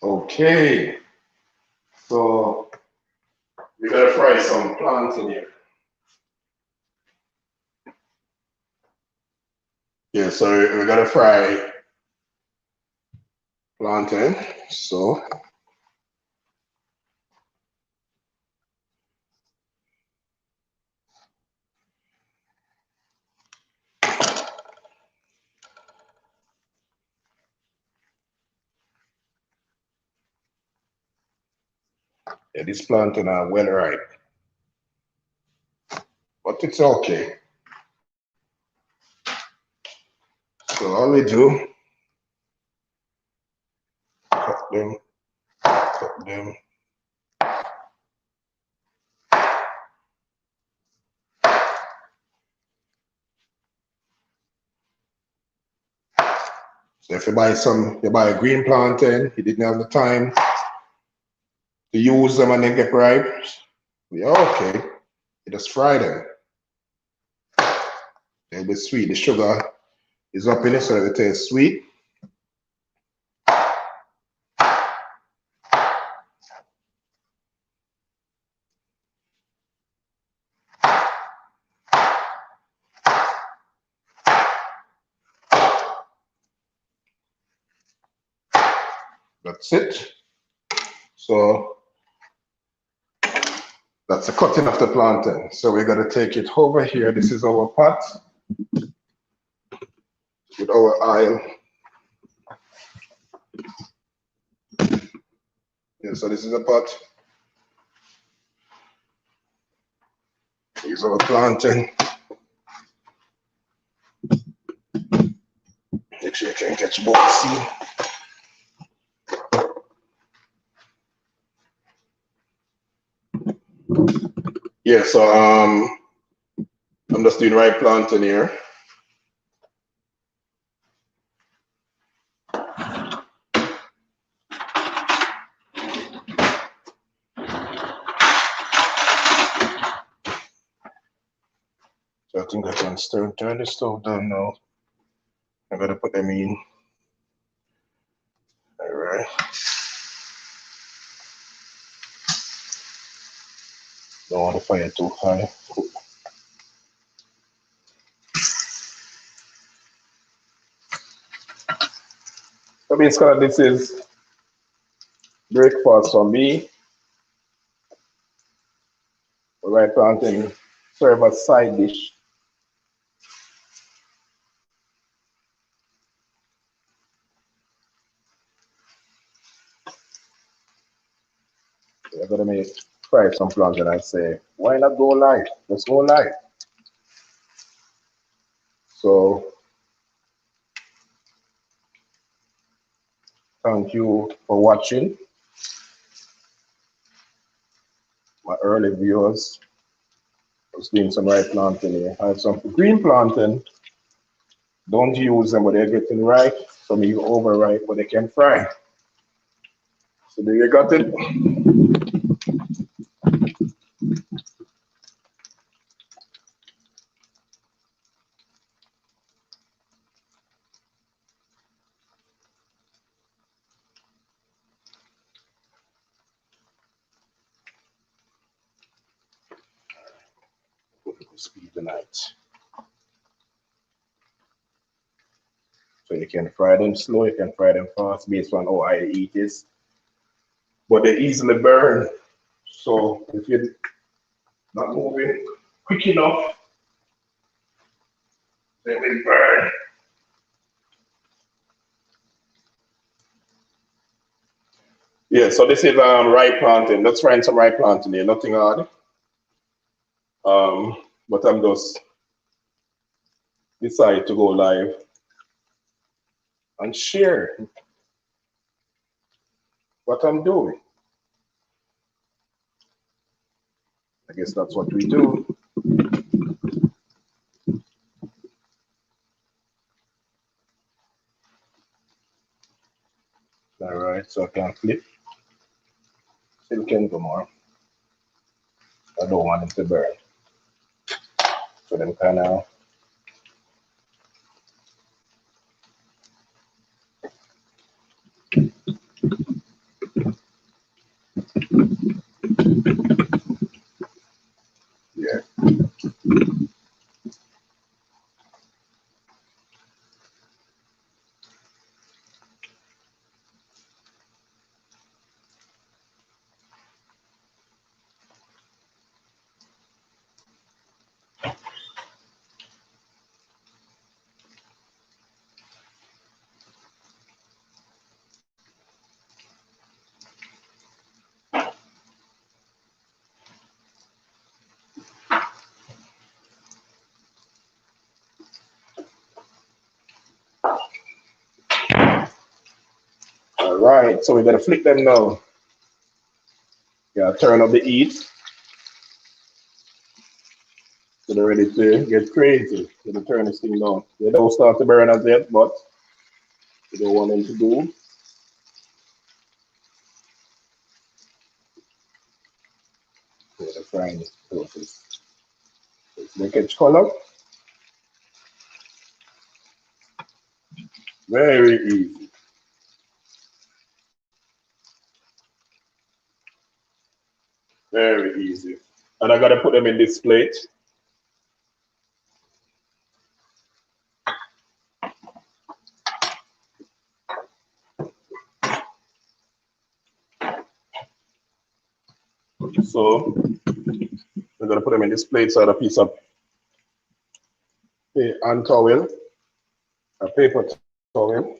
Okay, so we're gonna fry some plantain here. Yeah, so we're gonna fry plantain. So yeah, this plantain are well ripe, but it's okay. So all we do, cut them, cut them. So if you buy a green plantain, you didn't have the time to use them and they get ripe, yeah, okay. You just fry them. They'll be sweet. The sugar is up in it, so it tastes sweet. That's it. So that's the cutting of the plantain. So we're gonna take it over here. This is our pot with our oil. Yeah, so this is a pot. Here's our plantain. Make sure you can catch both seed. Yeah, so I'm just doing ripe plantain here. So I think I can turn the stove down now. I'm gonna put them in. All right. Don't want the fire too high. So basically, this is breakfast for me. The ripe plantain serve as side dish. I'm gonna fry some plantain and say, why not go live? Let's go live. So thank you for watching. My early viewers. I was doing some ripe plantain here. I have some green plantain. Don't use them when they're getting ripe. Some even overripe, but they can fry. So there you got it. Speed tonight. So you can fry them slow, you can fry them fast based on how high the heat is. But they easily burn. So if you're not moving quick enough, they will burn. Yeah, so this is ripe plantain. Let's find some ripe plantain here, nothing hard. But I'm just decided to go live and share what I'm doing. I guess that's what we do. All right, so I can flip. Still can go more. I don't want it to burn. So them kind of Yeah. All right, so we're gonna flip them now. Yeah, turn up the heat. So they're ready to get crazy. Gonna turn this thing down. They don't start to burn as yet, but we don't want them to do. So the frying process. It's liquid color. Very easy. Very easy. And I gotta put them in this plate. So we're gonna put them in this plate. So I had a piece of hand towel, a paper towel.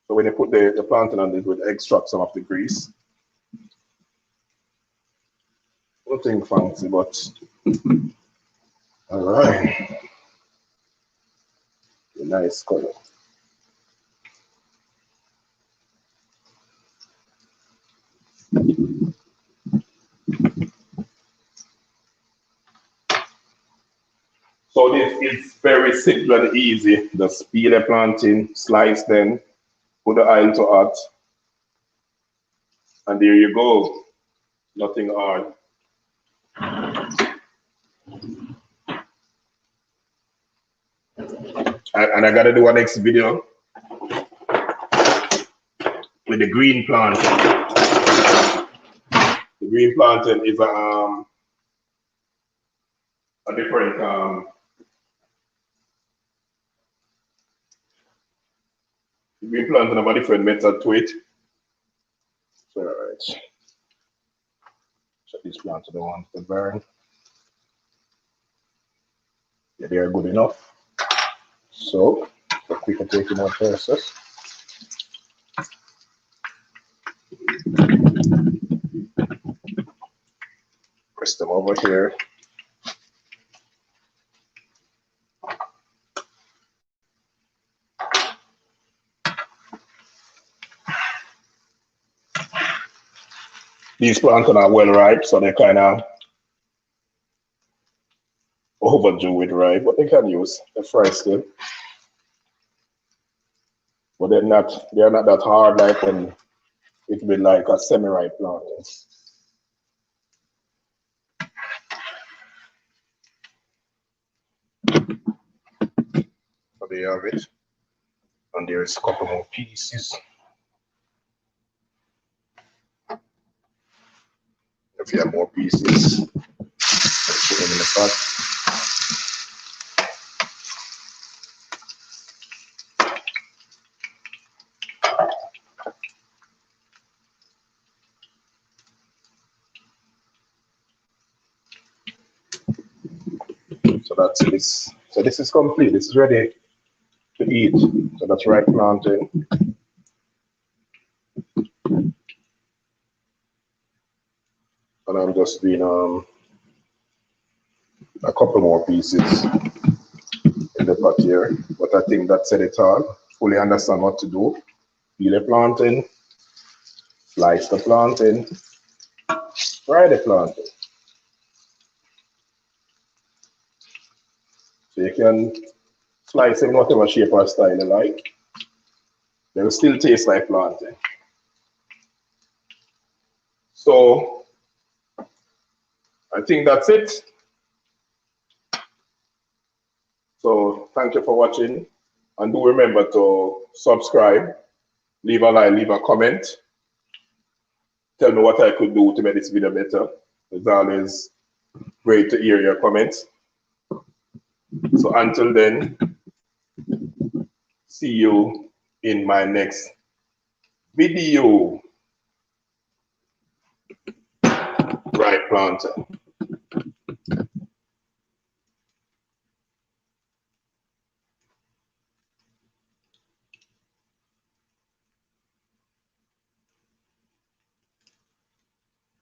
So when you put the plantain on it, will extract some of the grease. Nothing fancy, but all right. A nice color. So this is very simple and easy. Just peel the plantain, slice them, put the oil to hot, and there you go. Nothing hard. And I gotta do a next video with the green plantain. The green plantain is a different the green plantain have a different method to it. So all right. Shut this plantain on to burn. Yeah, they are good enough. So the quicker taking out process. Press them over here. These plantain are well ripe, so they're kind of overdue with ripe, but they can use the fry still. But they're not that hard like when it's been like a semi-ripe plantain. So there you have it. And there's a couple more pieces. If you have more pieces, let's put them in the pot. So that's this. So this is complete. This is ready to eat. So that's ripe plantain. And I'm just doing a couple more pieces in the pot here. But I think that said it all. Fully understand what to do. Peel the plantain, slice the plantain, fry the plantain. So you can slice in whatever shape or style you like. They will still taste like plantain. So I think that's it. So thank you for watching. And do remember to subscribe, leave a like, leave a comment. tell me what I could do to make this video better. It's always great to hear your comments. So until then, see you in my next video. Right, planter.